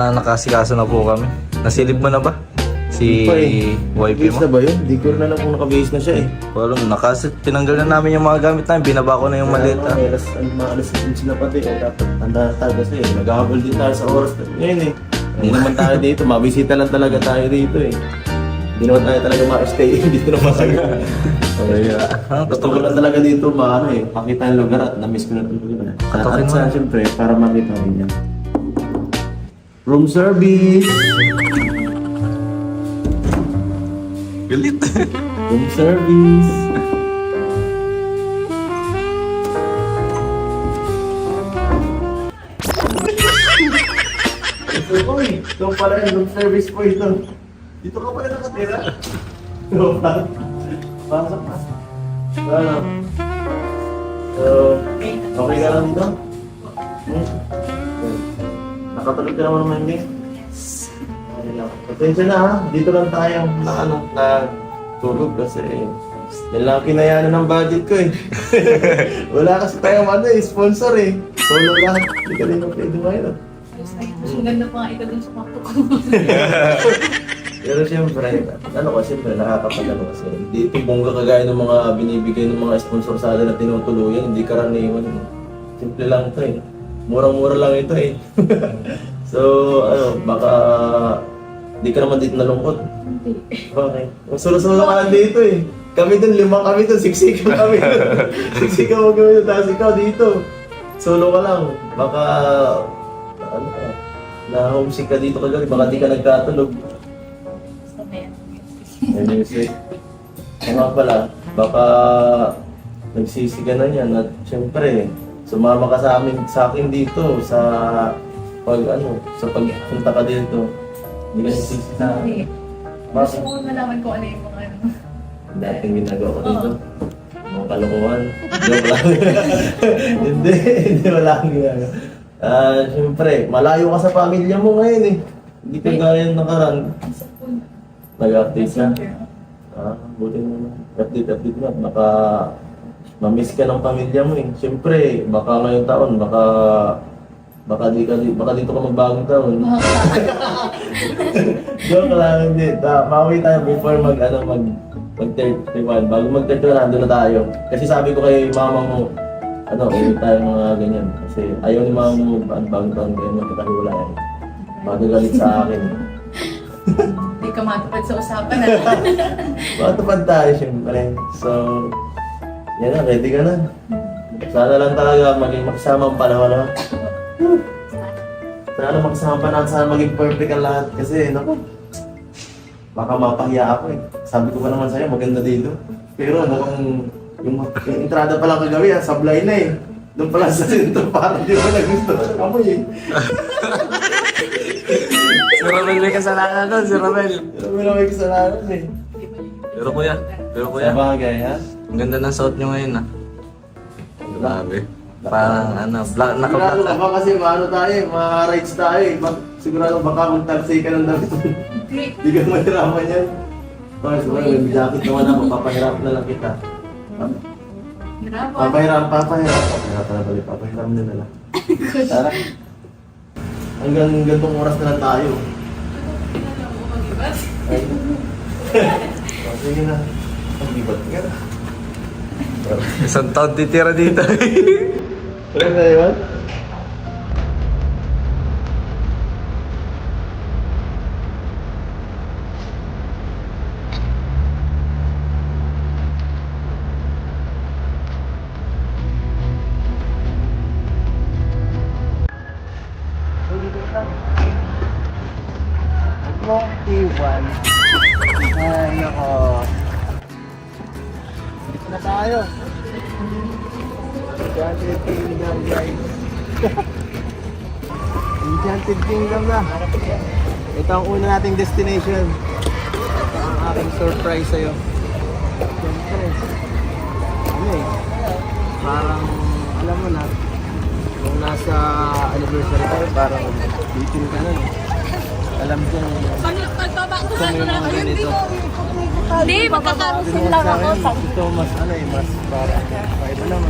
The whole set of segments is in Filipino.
Nakasikaso na po kami. Nasilip mo na ba? Si wifi mo? Base na ba yun? Di ko na lang kung naka-base na siya eh. Wala, tinanggal na namin yung mga gamit namin. Binaba ko na yung maleta. Mga alas din sila pati. Dapat tanda tayo kasi naghahabol din tayo sa oras. Ngayon eh. Hindi naman tayo dito. Mabisita lang talaga tayo dito eh. Hindi naman tayo talaga ma-stay dito naman tayo. Gusto ko lang talaga dito pakita yung lugar at na-miss ko na itong lugar. Katokin mo. At siyempre, para makita rin yan. Room service! Galit. Room service! Uy, ito pala yung room service po ito. Dito ka pala nakatira. Pasok pa. Ano? So, okay ka lang dito? Nakatulog ka naman naman din. Pasensya na ha, dito lang tayo tulog kasi yan lang kinayanan ng budget ko eh. Wala kasi tayong sponsor eh. Solo lahat, hindi ka rin pwede ngayon. Ang ganda pa nga ito dun sa kwarto ko. Pero siyempre, siyempre nakakapagano kasi hindi ito bongga kagaya ng mga binibigay ng mga sponsor sa atin na tinutuluyan, hindi karaniwan. Simple lang ito eh. Murang-mura lang ito eh. So, baka hindi ka naman dito nalungkot. Hindi. Okay. Solo-solo ka lang dito eh. Kami dun, 5 kami dun, siksikan kami dun. Siksikan mo kami dun, tapos ikaw dito. Solo ka lang. Baka, na-homesick ka dito kagabi, baka di ka nagkatulog. Basta may May music. Nga pala, baka nagsisi ka na yan at syempre, sumama ka sa akin dito sa pagpunta ka dito. Hindi ka nagsisi sa akin. Hindi. Gusto ko malaman kung ano yung mga Dating ginagawa ko dito. Mga kalokohan. Joke lang. Hindi, wala akong ginagawa. Siyempre, malayo ka sa pamilya mo ngayon eh. Hindi ka gaya ng nakaraan. Nag-update ka. Buti naman. Update mo. Baka ma-miss ka ng pamilya mo eh. Siyempre, baka ngayong taon, baka dito ka magbagong taon. Joke lang, hindi. Mauwi tayo before mag-31. Bago mag-31, nandun na tayo. Kasi sabi ko kay mama mo, uwi tayo mga ganyan. Kasi ayaw ni mama mo, bagong taon kayo magkakahiwalayan. Magagalit sa akin. Hindi ka matupad sa usapan na. Matupad tayo siyempre. So, yan na, ready ka na. Sana lang talaga maging makasama ang panahon. Sana makasama pa natin, sana maging perfect ang lahat. Kasi, baka mapahiya ako eh. Sabi ko pa naman sa'yo, maganda dito. Pero mukhang yung entrada pa lang kagabi, sablay na eh. Doon pala sa sentro, parang di ba nagusto ko sa kamoy eh. Si Ramel may kasalanan doon, si Ramel. Pero may kasalanan eh. Pero kuya. Sa bagay ha? Ang ganda ng suot nyo ngayon ah. Grabe. Parang Sigurado naka-black ka ba kasi tayo, ma-rides tayo eh. Sigurado baka magtarsay ka ng damit. Hindi ka mahirapan yan. Okay, siguro may jacket naman ako, papahirap na lang kita. Papahirap na balik, papahirap na lang. Tara. Hanggang gantong oras na lang tayo. Ay. Sige na. Pag-ibat ka na. Isang taon titira dito. Ano na yun? Iwan. Ay, nako. Dito na tayo. Enchanted Kingdom, guys. Enchanted Kingdom na. Ito ang una nating destination. Ito ang aking surprise sa'yo. Siyempre. Parang, alam mo na, kung nasa anniversary tayo, parang bitin ka na. Alam kong gusto mo yung mga ganito. Hindi, magkakarosin lang ako. Ito mas mas parang ito naman.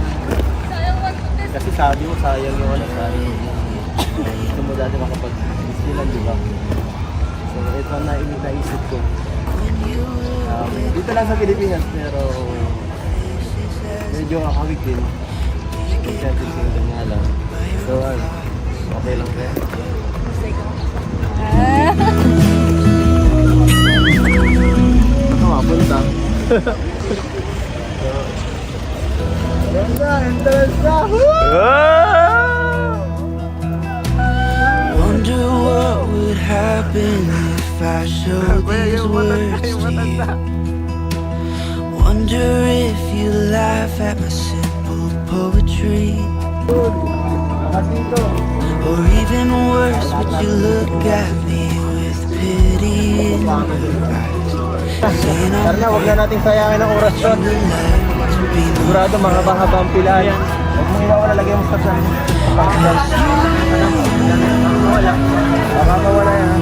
Kasi sabi mo sayang yung sayang yung gusto mo dati makapag-business Swaziland, di ba? So ito na naisip ko. Dito lang sa Pilipinas, pero medyo kakawig din. Siyempre single nga lang. So okay lang kaya. Ito mapunta. Ganda, entrance na! Wonder what would happen if I showed these words to you. Wonder if you laugh at my simple poetry. Or even worse, would you look at me with pity in your eyes? Saying I'm Karna, huwag na nating sayangin ang oras doon. Sigurado mahaba-haba ang pilahan. Huwag mo iwawala, lagay mo sa saan. Mawala. Baka mawala yan.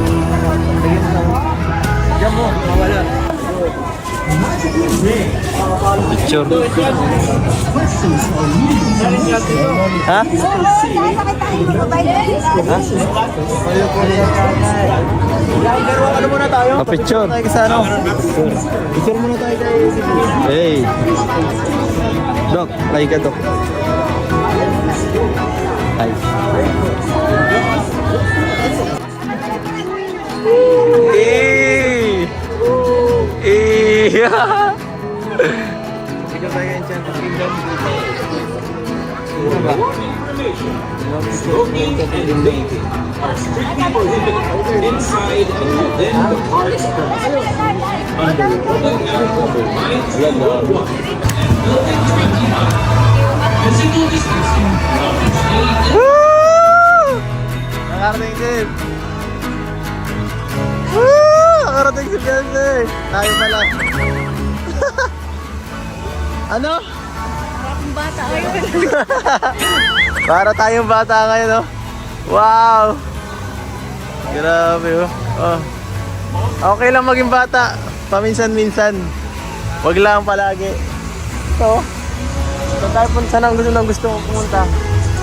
Lagay mo sa diyan mo, mawala. Picture. Ha? Pero ano muna tayo? Picture. Tayo kasi ano? Picture muna tayo kay Hey. Dok, kay ka Dok. Hi. Sigaw tayo yung Enchanted Kingdom. Ano ba? Nakarating din. Nakarating si Beyonce. Tayo pala. Ano? Parang bata ngayon. Para tayong bata ngayon, no? Wow! Grabe, oh. Oh. Okay lang maging bata. Paminsan-minsan. Wag lang palagi. Ito. Ito tayo punta saan ang gusto kong pumunta.